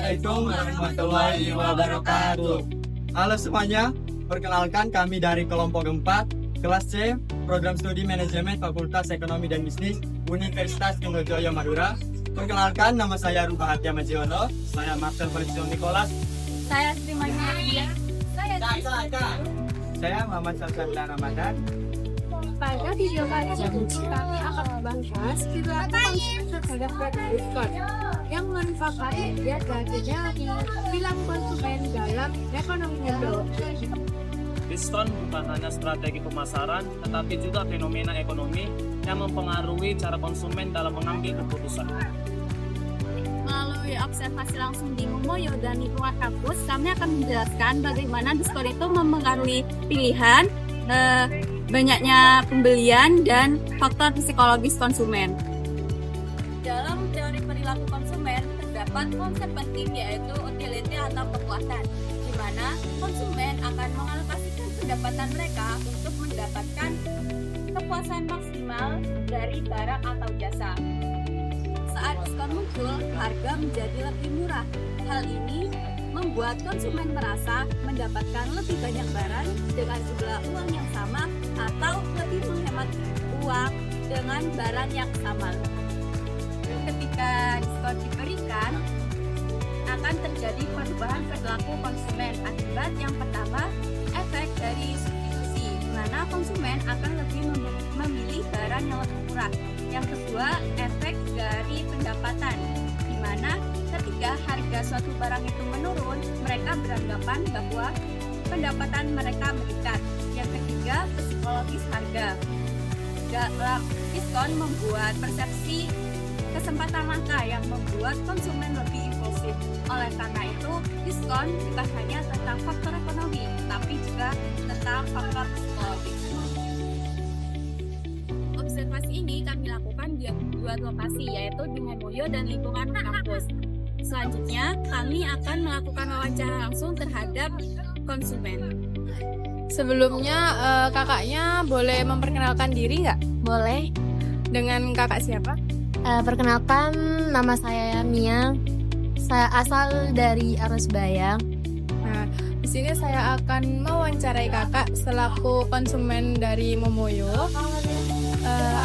Assalamualaikum warahmatullahi wabarakatuh. Halo semuanya, perkenalkan kami dari kelompok 4, kelas C, Program Studi Manajemen Fakultas Ekonomi dan Bisnis Universitas Trunojoyo Madura. Perkenalkan, nama saya Ruba Hatia Majiono, saya Marcel Feliciano Nicholas. Saya Sri Maria. Saya Muhammad Salsabila Ramadan. Pada video kali ini kami akan membahas perilaku konsumen terhadap produk diskon yang merupakan bagian dari perilaku konsumen dalam ekonomi modern. Diskon bukan hanya strategi pemasaran, tetapi juga fenomena ekonomi yang mempengaruhi cara konsumen dalam mengambil keputusan. Melalui observasi langsung di Momoyo dan lingkungan kampus, kami akan menjelaskan bagaimana diskon itu mempengaruhi pilihan, banyaknya pembelian, dan faktor psikologis konsumen. Dalam teori perilaku konsumen, terdapat konsep penting yaitu utility atau kepuasan, di mana konsumen akan mengalokasikan pendapatan mereka untuk mendapatkan kepuasan maksimal dari barang atau jasa. Saat diskon muncul, harga menjadi lebih murah. Hal ini membuat konsumen merasa mendapatkan lebih banyak barang dengan jumlah uang yang sama atau lebih menghemat uang dengan barang yang sama. Ketika diskon diberikan, akan terjadi perubahan perilaku konsumen. Akibat yang pertama, efek dari substitusi, di mana konsumen akan lebih memilih barang yang lebih murah. Yang kedua, efek dari pendapatan, di mana ketika harga suatu barang itu menurun, mereka beranggapan bahwa pendapatan mereka meningkat. Yang ketiga, psikologis harga. Dalam diskon membuat persepsi kesempatan langka yang membuat konsumen lebih impulsif. Oleh karena itu, diskon bukan hanya tentang faktor ekonomi, tapi juga tentang faktor psikologis. Observasi ini kami lakukan di dua lokasi, yaitu di Momoyo dan lingkungan kampus. Selanjutnya, kami akan melakukan wawancara langsung terhadap konsumen. Sebelumnya, kakaknya boleh memperkenalkan diri nggak? Boleh. Dengan kakak siapa? Perkenalkan, nama saya Mia. Saya asal dari Arusbaya. Nah, di sini saya akan mewawancarai kakak selaku konsumen dari Momoyo.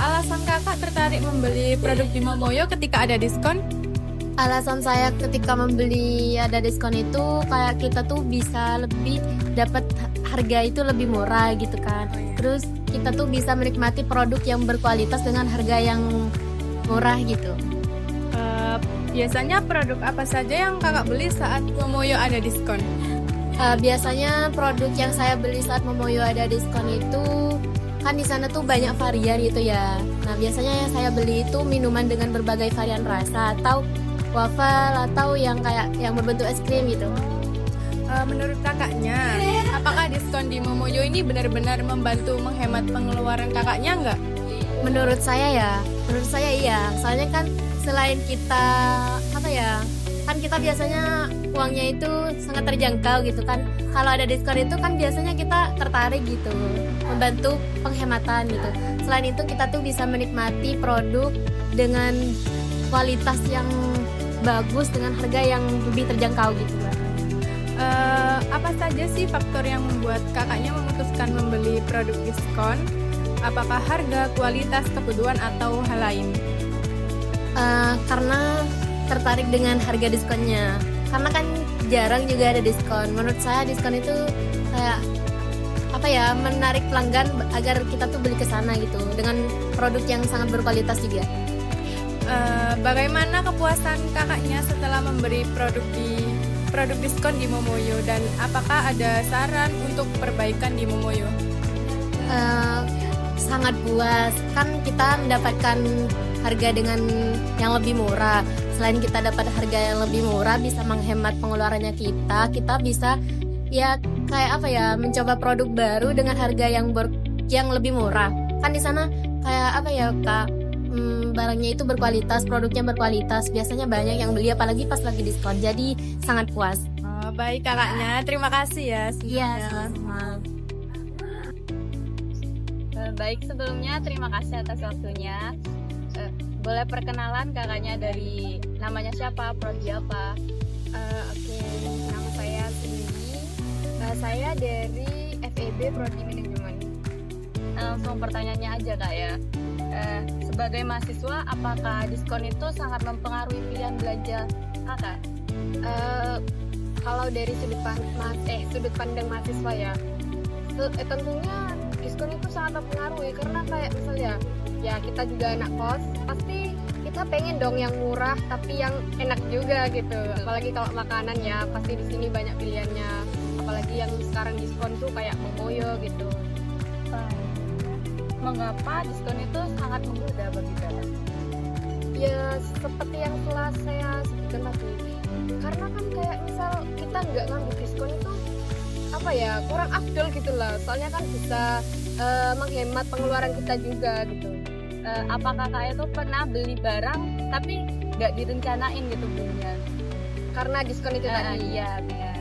Alasan kakak tertarik membeli produk di Momoyo ketika ada diskon? Alasan saya ketika membeli ada diskon itu kayak kita tuh bisa lebih dapat harga itu lebih murah gitu kan. Terus kita tuh bisa menikmati produk yang berkualitas dengan harga yang murah gitu. Biasanya produk apa saja yang kakak beli saat Momoyo ada diskon? Biasanya produk yang saya beli saat Momoyo ada diskon itu kan di sana tuh banyak varian gitu ya. Nah, biasanya yang saya beli itu minuman dengan berbagai varian rasa atau waffle atau yang kayak yang berbentuk es krim gitu. Menurut kakaknya, apakah diskon di Momoyo ini benar-benar membantu menghemat pengeluaran kakaknya nggak? Menurut saya iya. Soalnya kan selain kita kan kita biasanya uangnya itu sangat terjangkau gitu kan. Kalau ada diskon itu kan biasanya kita tertarik gitu, membantu penghematan gitu. Selain itu kita tuh bisa menikmati produk dengan kualitas yang bagus dengan harga yang lebih terjangkau gitu, Mbak. Apa saja sih faktor yang membuat kakaknya memutuskan membeli produk diskon? Apakah harga, kualitas, kebutuhan, atau hal lain? Karena tertarik dengan harga diskonnya. Karena kan jarang juga ada diskon. Menurut saya diskon itu kayak menarik pelanggan agar kita tuh beli ke sana gitu dengan produk yang sangat berkualitas juga. Bagaimana kepuasan kakaknya setelah memberi produk diskon di Momoyo, dan apakah ada saran untuk perbaikan di Momoyo? Sangat puas, kan kita mendapatkan harga dengan yang lebih murah. Selain kita dapat harga yang lebih murah, bisa menghemat pengeluarannya kita bisa mencoba produk baru dengan harga yang lebih murah. Kan di sana barangnya itu berkualitas, produknya berkualitas. Biasanya banyak yang beli apalagi pas lagi diskon. Jadi sangat puas. Baik kakaknya, terima kasih ya. Iya, sama. Baik, sebelumnya terima kasih atas waktunya. Boleh perkenalan kakaknya, dari namanya siapa, prodi apa? Oke, nama saya Cindy. Saya dari FEB Prodi Manajemen. Langsung pertanyaannya aja kak ya. Sebagai mahasiswa, apakah diskon itu sangat mempengaruhi pilihan belanja kakak? Kalau dari sudut pandang mahasiswa ya, tentunya diskon itu sangat mempengaruhi karena kayak misalnya ya kita juga anak kos, pasti kita pengen dong yang murah tapi yang enak juga gitu. Apalagi kalau makanan ya pasti di sini banyak pilihannya. Apalagi yang sekarang diskon tuh kayak Momoyo gitu. Mengapa diskon itu sangat menggoda bagi kakak? Ya seperti yang telah saya sebutkan tadi, karena kan kayak misal kita nggak ngambil diskon itu apa ya, kurang afdol gitu lah, soalnya kan bisa menghemat pengeluaran kita juga gitu. Apakah kakak itu pernah beli barang tapi nggak direncanain gitu belinya? Karena diskon itu tadi. Iya benar.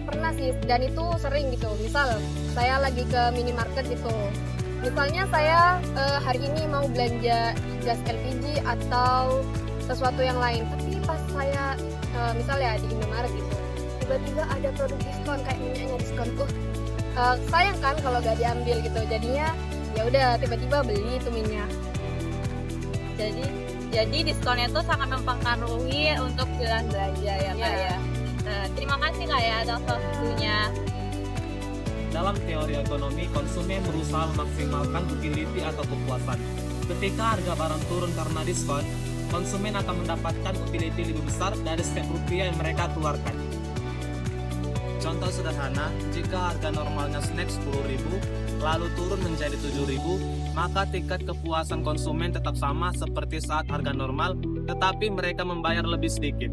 Pernah sih, dan itu sering gitu. Misal saya lagi ke minimarket gitu, misalnya saya hari ini mau belanja gas LPG atau sesuatu yang lain, tapi pas saya misalnya di Indomaret gitu, tiba-tiba ada produk diskon kayak minyaknya diskon, sayang kan kalau gak diambil gitu. Jadinya ya udah tiba-tiba beli itu minyak. Jadi diskonnya itu sangat mempengaruhi untuk pilihan belanja ya kak ya. Terima kasih kak ya atas waktunya. Dalam teori ekonomi, konsumen berusaha memaksimalkan utility atau kepuasan. Ketika harga barang turun karena diskon, konsumen akan mendapatkan utility lebih besar dari setiap rupiah yang mereka keluarkan. Contoh sederhana, jika harga normalnya snack 10.000, lalu turun menjadi 7.000, maka tingkat kepuasan konsumen tetap sama seperti saat harga normal, tetapi mereka membayar lebih sedikit.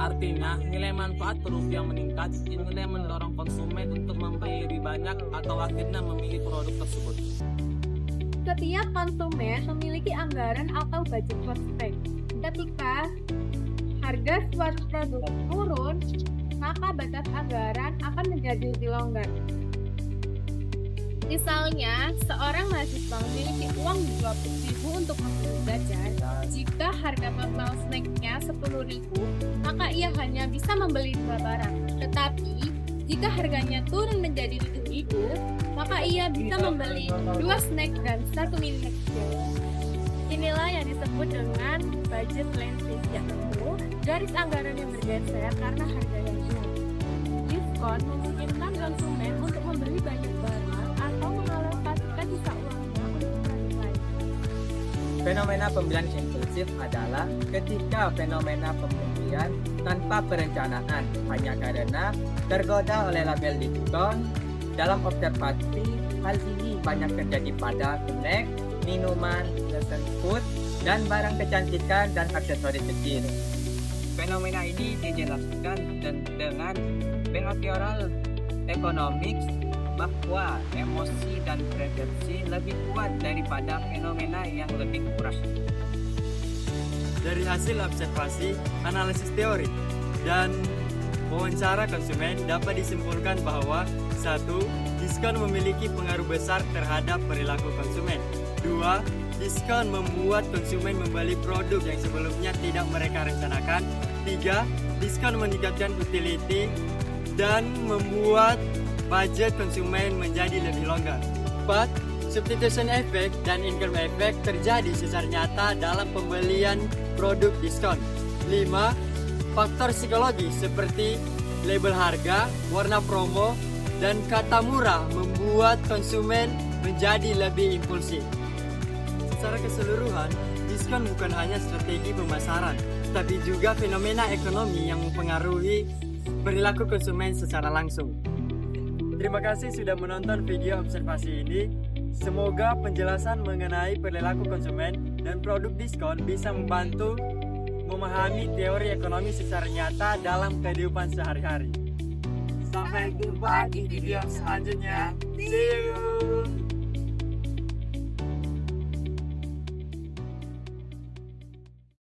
Artinya, nilai manfaat per rupiah meningkat, inilah yang mendorong konsumen untuk membeli lebih banyak atau akhirnya memilih produk tersebut. Setiap konsumen memiliki anggaran atau budget prospek. Ketika harga suatu produk turun, maka batas anggaran akan menjadi lebih longgar. Misalnya, seorang mahasiswa memiliki uang 20.000 untuk membeli jajan. Jika harga normal snacknya 10.000, maka ia hanya bisa membeli 2 barang. Tetapi, jika harganya turun menjadi 7.000, maka ia bisa membeli 2 snack dan 1 mini kecil. Inilah yang disebut dengan budget landscape, yaitu garis anggaran yang bergeser karena harga yang naik. Diskon memungkinkan konsumen untuk membeli banyak barang atau mengalokasikan sisa uangnya untuk produk lain. Fenomena pembelian impulsif adalah ketika fenomena pembelian tanpa perencanaan hanya karena tergoda oleh label diskon. Dalam observasi, hal ini banyak terjadi pada snack, minuman, frozen food, dan barang kecantikan dan aksesoris kecil. Fenomena ini dijelaskan dengan behavioral economics bahwa emosi dan preferensi lebih kuat daripada fenomena yang lebih murah. Dari hasil observasi, analisis teori, dan wawancara konsumen dapat disimpulkan bahwa 1. Diskon memiliki pengaruh besar terhadap perilaku konsumen. 2. Diskon membuat konsumen membeli produk yang sebelumnya tidak mereka rencanakan. 3. Diskon meningkatkan utility dan membuat budget konsumen menjadi lebih longgar. 4. Substitution effect dan income effect terjadi secara nyata dalam pembelian produk diskon. 5. Faktor psikologi seperti label harga, warna promo, dan kata murah membuat konsumen menjadi lebih impulsif. Secara keseluruhan, diskon bukan hanya strategi pemasaran, tapi juga fenomena ekonomi yang mempengaruhi perilaku konsumen secara langsung. Terima kasih sudah menonton video observasi ini. Semoga penjelasan mengenai perilaku konsumen dan produk diskon bisa membantu memahami teori ekonomi secara nyata dalam kehidupan sehari-hari. Sampai jumpa di video selanjutnya. See you!